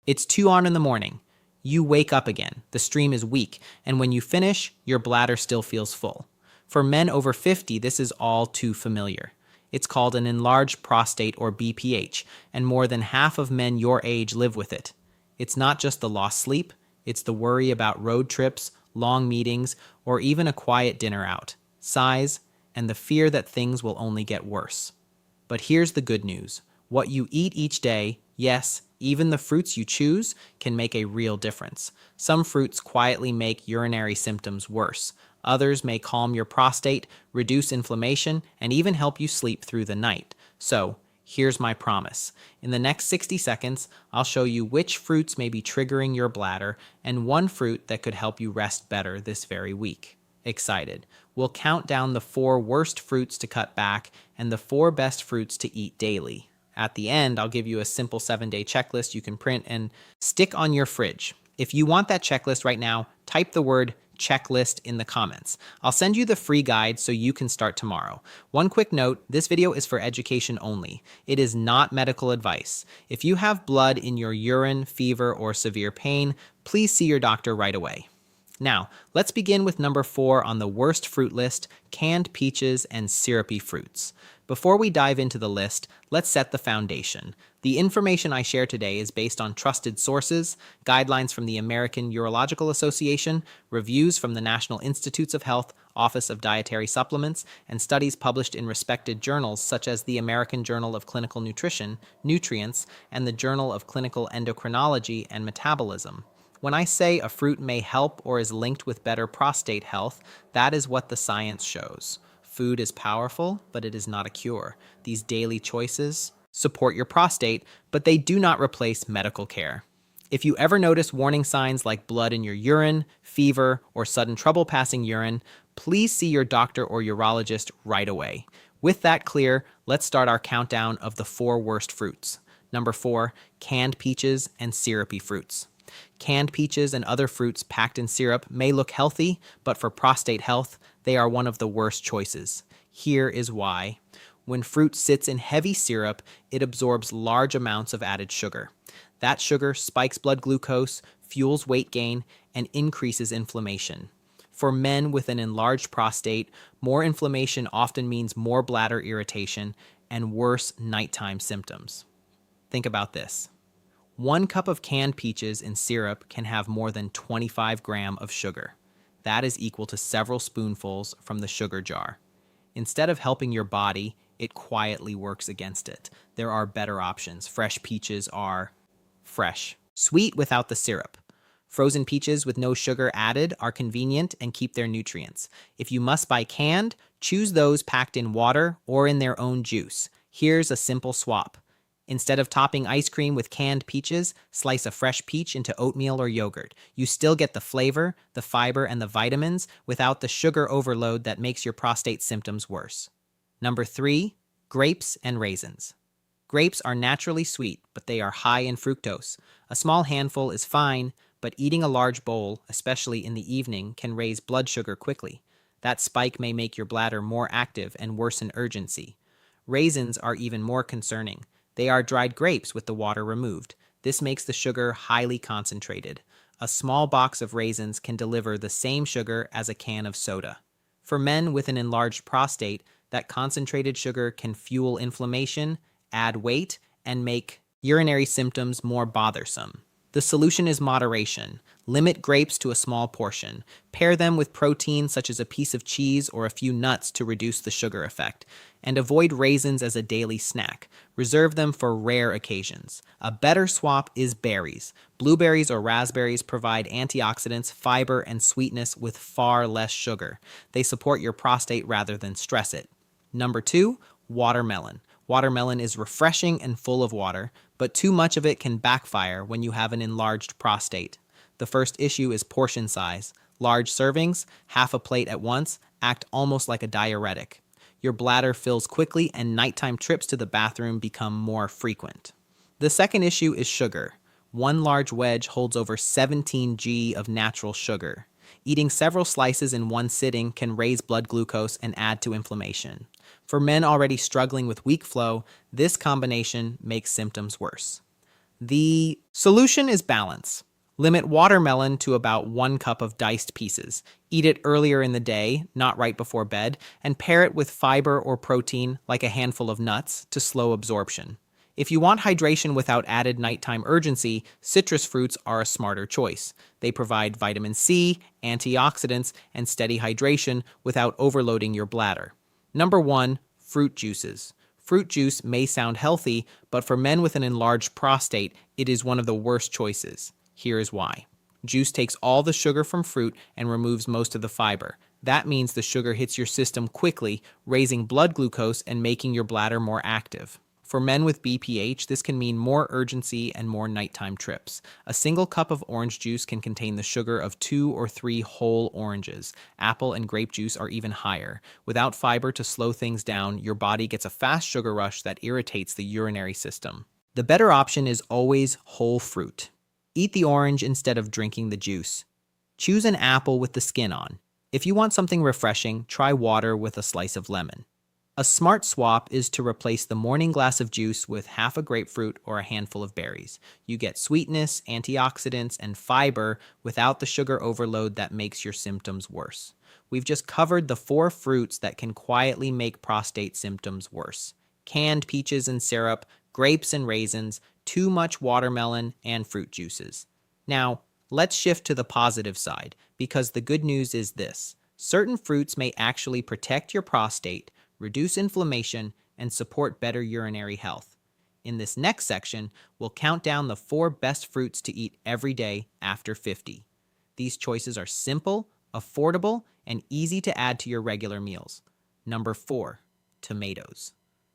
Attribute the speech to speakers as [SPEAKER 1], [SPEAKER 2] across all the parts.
[SPEAKER 1] It's 2 on in the morning. You wake up again. The stream is weak, and when you finish, your bladder still feels full. For men over 50, this is all too familiar. It's called an enlarged prostate or BPH, and more than half of men your age live with it. It's not just the lost sleep, it's the worry about road trips, long meetings, or even a quiet dinner out, sighs, and the fear that things will only get worse. But here's the good news. What you eat each day, yes, even the fruits you choose, can make a real difference. Some fruits quietly make urinary symptoms worse. Others may calm your prostate, reduce inflammation, and even help you sleep through the night. So, here's my promise. In the next 60 seconds, I'll show you which fruits may be triggering your bladder and one fruit that could help you rest better this very week. Excited? We'll count down the 4 worst fruits to cut back and the 4 best fruits to eat daily. At the end, I'll give you a simple 7-day checklist you can print and stick on your fridge. If you want that checklist right now, type the word checklist in the comments. I'll send you the free guide so you can start tomorrow. One quick note, this video is for education only. It is not medical advice. If you have blood in your urine, fever, or severe pain, please see your doctor right away. Now, let's begin with number 4 on the worst fruit list, canned peaches and syrupy fruits. Before we dive into the list, let's set the foundation. The information I share today is based on trusted sources, guidelines from the American Urological Association, reviews from the National Institutes of Health, Office of Dietary Supplements, and studies published in respected journals such as the American Journal of Clinical Nutrition, Nutrients, and the Journal of Clinical Endocrinology and Metabolism. When I say a fruit may help or is linked with better prostate health, that is what the science shows. Food is powerful, but it is not a cure. These daily choices support your prostate, but they do not replace medical care. If you ever notice warning signs like blood in your urine, fever, or sudden trouble passing urine, please see your doctor or urologist right away. With that clear, let's start our countdown of the 4 worst fruits. Number 4, canned peaches and syrupy fruits. Canned peaches and other fruits packed in syrup may look healthy, but for prostate health, they are one of the worst choices. Here is why. When fruit sits in heavy syrup, it absorbs large amounts of added sugar. That sugar spikes blood glucose, fuels weight gain, and increases inflammation. For men with an enlarged prostate, more inflammation often means more bladder irritation and worse nighttime symptoms. Think about this. 1 cup of canned peaches in syrup can have more than 25 grams of sugar. That is equal to several spoonfuls from the sugar jar. Instead of helping your body, it quietly works against it. There are better options. Fresh peaches are fresh, sweet without the syrup. Frozen peaches with no sugar added are convenient and keep their nutrients. If you must buy canned, choose those packed in water or in their own juice. Here's a simple swap. Instead of topping ice cream with canned peaches, slice a fresh peach into oatmeal or yogurt. You still get the flavor, the fiber, and the vitamins without the sugar overload that makes your prostate symptoms worse. Number 3, grapes and raisins. Grapes are naturally sweet, but they are high in fructose. A small handful is fine, but eating a large bowl, especially in the evening, can raise blood sugar quickly. That spike may make your bladder more active and worsen urgency. Raisins are even more concerning. They are dried grapes with the water removed. This makes the sugar highly concentrated. A small box of raisins can deliver the same sugar as a can of soda. For men with an enlarged prostate, that concentrated sugar can fuel inflammation, add weight, and make urinary symptoms more bothersome. The solution is moderation. Limit grapes to a small portion. Pair them with protein such as a piece of cheese or a few nuts to reduce the sugar effect. And avoid raisins as a daily snack. Reserve them for rare occasions. A better swap is berries. Blueberries or raspberries provide antioxidants, fiber, and sweetness with far less sugar. They support your prostate rather than stress it. Number 2, watermelon. Watermelon is refreshing and full of water, but too much of it can backfire when you have an enlarged prostate. The first issue is portion size. Large servings, half a plate at once, act almost like a diuretic. Your bladder fills quickly and nighttime trips to the bathroom become more frequent. The second issue is sugar. 1 large wedge holds over 17 g of natural sugar. Eating several slices in one sitting can raise blood glucose and add to inflammation. For men already struggling with weak flow, this combination makes symptoms worse. The solution is balance. Limit watermelon to about 1 cup of diced pieces. Eat it earlier in the day, not right before bed, and pair it with fiber or protein like a handful of nuts to slow absorption. If you want hydration without added nighttime urgency, citrus fruits are a smarter choice. They provide vitamin C, antioxidants, and steady hydration without overloading your bladder. Number 1, fruit juices. Fruit juice may sound healthy, but for men with an enlarged prostate, it is one of the worst choices. Here is why. Juice takes all the sugar from fruit and removes most of the fiber. That means the sugar hits your system quickly, raising blood glucose and making your bladder more active. For men with BPH, this can mean more urgency and more nighttime trips. A single cup of orange juice can contain the sugar of 2 or 3 whole oranges. Apple and grape juice are even higher. Without fiber to slow things down, your body gets a fast sugar rush that irritates the urinary system. The better option is always whole fruit. Eat the orange instead of drinking the juice. Choose an apple with the skin on. If you want something refreshing, try water with a slice of lemon. A smart swap is to replace the morning glass of juice with half a grapefruit or a handful of berries. You get sweetness, antioxidants, and fiber without the sugar overload that makes your symptoms worse. We've just covered the 4 fruits that can quietly make prostate symptoms worse: canned peaches and syrup, grapes and raisins, too much watermelon, and fruit juices. Now, let's shift to the positive side, because the good news is this: certain fruits may actually protect your prostate, reduce inflammation, and support better urinary health. In this next section, we'll count down the 4 best fruits to eat every day after 50. These choices are simple, affordable, and easy to add to your regular meals. Number 4, tomatoes.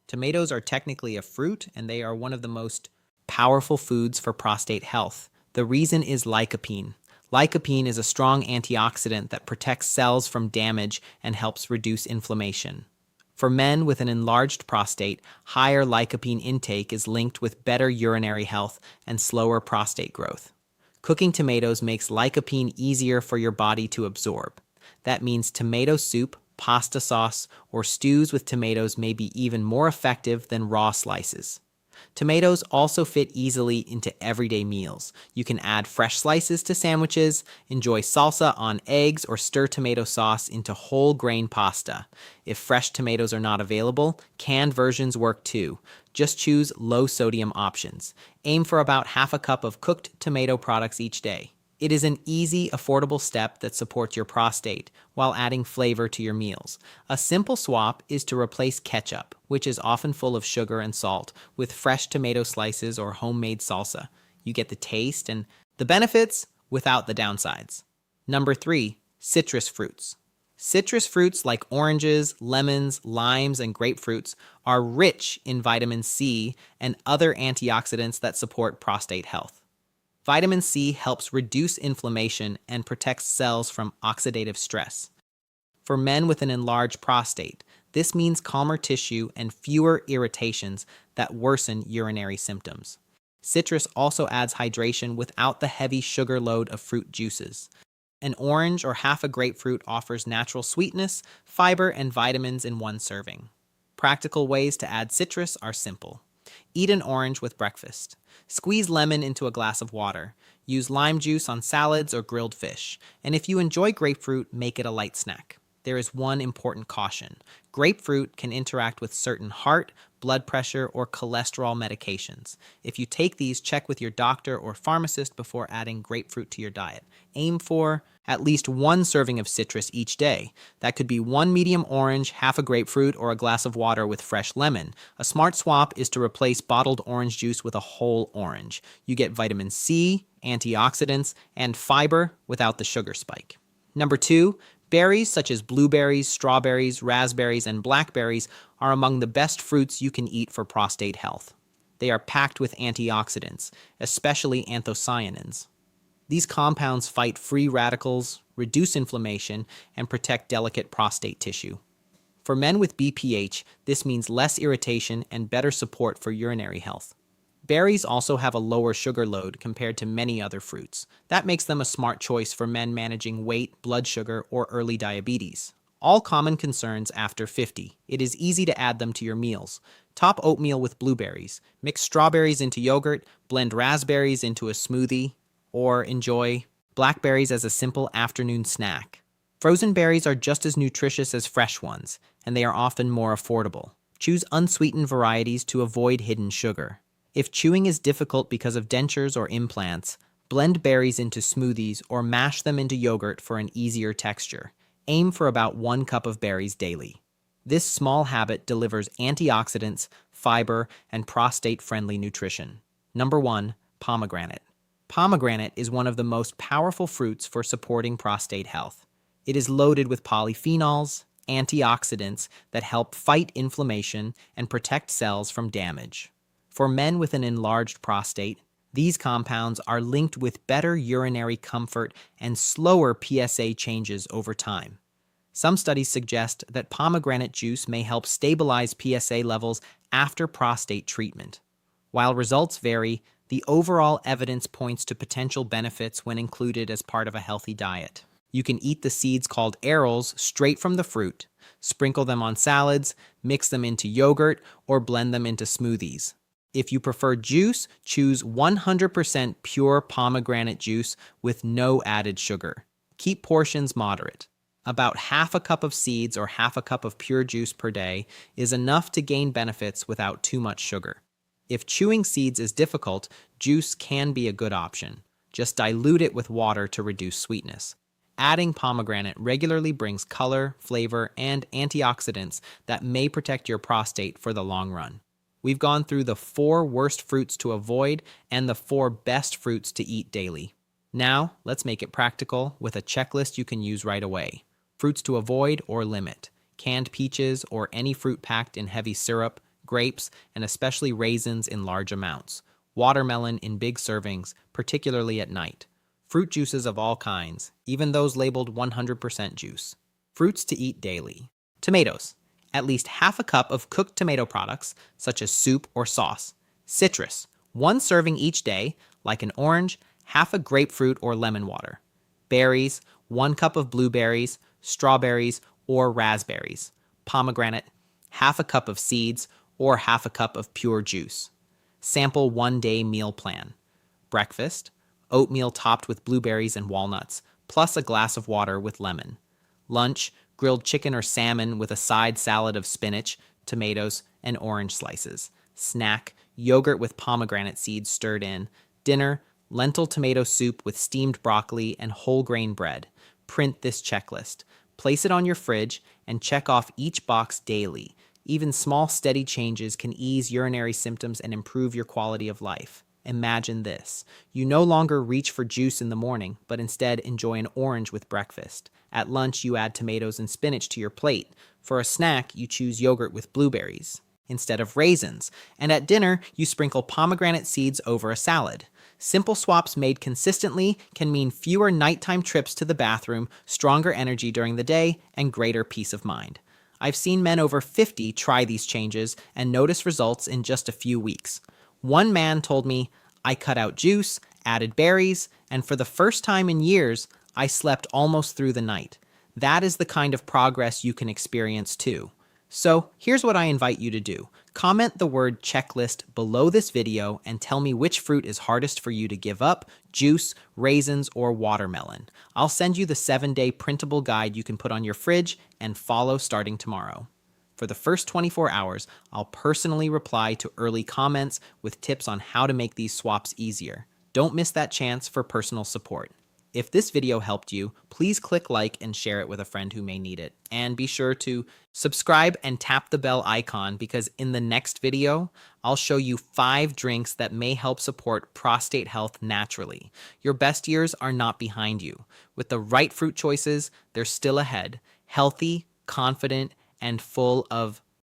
[SPEAKER 1] Tomatoes are technically a fruit, and they are one of the most powerful foods for prostate health. The reason is lycopene. Lycopene is a strong antioxidant that protects cells from damage and helps reduce inflammation. For men with an enlarged prostate, higher lycopene intake is linked with better urinary health and slower prostate growth. Cooking tomatoes makes lycopene easier for your body to absorb. That means tomato soup, pasta sauce, or stews with tomatoes may be even more effective than raw slices. Tomatoes also fit easily into everyday meals. You can add fresh slices to sandwiches, enjoy salsa on eggs, or stir tomato sauce into whole grain pasta. If fresh tomatoes are not available, canned versions work too. Just choose low sodium options. Aim for about half a cup of cooked tomato products each day. It is an easy, affordable step that supports your prostate while adding flavor to your meals. A simple swap is to replace ketchup, which is often full of sugar and salt, with fresh tomato slices or homemade salsa. You get the taste and the benefits without the downsides. Number 3, citrus fruits. Citrus fruits like oranges, lemons, limes, and grapefruits are rich in vitamin C and other antioxidants that support prostate health. Vitamin C helps reduce inflammation and protects cells from oxidative stress. For men with an enlarged prostate, this means calmer tissue and fewer irritations that worsen urinary symptoms. Citrus also adds hydration without the heavy sugar load of fruit juices. An orange or half a grapefruit offers natural sweetness, fiber, and vitamins in one serving. Practical ways to add citrus are simple. Eat an orange with breakfast. Squeeze lemon into a glass of water. Use lime juice on salads or grilled fish. And if you enjoy grapefruit, make it a light snack. There is one important caution. Grapefruit can interact with certain heart, blood pressure, or cholesterol medications. If you take these, check with your doctor or pharmacist before adding grapefruit to your diet. Aim for at least 1 serving of citrus each day. That could be 1 medium orange, half a grapefruit, or a glass of water with fresh lemon. A smart swap is to replace bottled orange juice with a whole orange. You get vitamin C, antioxidants, and fiber without the sugar spike. Number 2, berries such as blueberries, strawberries, raspberries, and blackberries are among the best fruits you can eat for prostate health. They are packed with antioxidants, especially anthocyanins. These compounds fight free radicals, reduce inflammation, and protect delicate prostate tissue. For men with BPH, this means less irritation and better support for urinary health. Berries also have a lower sugar load compared to many other fruits. That makes them a smart choice for men managing weight, blood sugar, or early diabetes. All common concerns after 50. It is easy to add them to your meals. Top oatmeal with blueberries. Mix strawberries into yogurt, blend raspberries into a smoothie, or enjoy blackberries as a simple afternoon snack. Frozen berries are just as nutritious as fresh ones, and they are often more affordable. Choose unsweetened varieties to avoid hidden sugar. If chewing is difficult because of dentures or implants, blend berries into smoothies or mash them into yogurt for an easier texture. Aim for about 1 cup of berries daily. This small habit delivers antioxidants, fiber, and prostate-friendly nutrition. Number 1. Pomegranate. Pomegranate is one of the most powerful fruits for supporting prostate health. It is loaded with polyphenols, antioxidants that help fight inflammation and protect cells from damage. For men with an enlarged prostate, these compounds are linked with better urinary comfort and slower PSA changes over time. Some studies suggest that pomegranate juice may help stabilize PSA levels after prostate treatment. While results vary, the overall evidence points to potential benefits when included as part of a healthy diet. You can eat the seeds called arils straight from the fruit, sprinkle them on salads, mix them into yogurt, or blend them into smoothies. If you prefer juice, choose 100% pure pomegranate juice with no added sugar. Keep portions moderate. About half a cup of seeds or half a cup of pure juice per day is enough to gain benefits without too much sugar. If chewing seeds is difficult, juice can be a good option. Just dilute it with water to reduce sweetness. Adding pomegranate regularly brings color, flavor, and antioxidants that may protect your prostate for the long run. We've gone through the 4 worst fruits to avoid and the 4 best fruits to eat daily. Now, let's make it practical with a checklist you can use right away. Fruits to avoid or limit: canned peaches or any fruit packed in heavy syrup, grapes, and especially raisins in large amounts, watermelon in big servings, particularly at night, fruit juices of all kinds, even those labeled 100% juice. Fruits to eat daily: tomatoes, at least half a cup of cooked tomato products, such as soup or sauce. Citrus, 1 serving each day, like an orange, half a grapefruit or lemon water. Berries, 1 cup of blueberries, strawberries, or raspberries. Pomegranate, half a cup of seeds, or half a cup of pure juice. Sample 1-day meal plan. Breakfast, oatmeal topped with blueberries and walnuts, plus a glass of water with lemon. Lunch, grilled chicken or salmon with a side salad of spinach, tomatoes, and orange slices. Snack, yogurt with pomegranate seeds stirred in. Dinner, lentil tomato soup with steamed broccoli and whole grain bread. Print this checklist. Place it on your fridge and check off each box daily. Even small, steady changes can ease urinary symptoms and improve your quality of life. Imagine this. You no longer reach for juice in the morning, but instead enjoy an orange with breakfast. At lunch, you add tomatoes and spinach to your plate. For a snack, you choose yogurt with blueberries instead of raisins. And at dinner, you sprinkle pomegranate seeds over a salad. Simple swaps made consistently can mean fewer nighttime trips to the bathroom, stronger energy during the day, and greater peace of mind. I've seen men over 50 try these changes and notice results in just a few weeks. One man told me, "I cut out juice, added berries, and for the first time in years, I slept almost through the night." That is the kind of progress you can experience too. So here's what I invite you to do. Comment the word checklist below this video and tell me which fruit is hardest for you to give up: juice, raisins, or watermelon. I'll send you the 7-day printable guide you can put on your fridge and follow starting tomorrow. For the first 24 hours, I'll personally reply to early comments with tips on how to make these swaps easier. Don't miss that chance for personal support. If this video helped you, please click like and share it with a friend who may need it. And be sure to subscribe and tap the bell icon, because in the next video, I'll show you 5 drinks that may help support prostate health naturally. Your best years are not behind you. With the right fruit choices, they're still ahead. Healthy, confident, and full of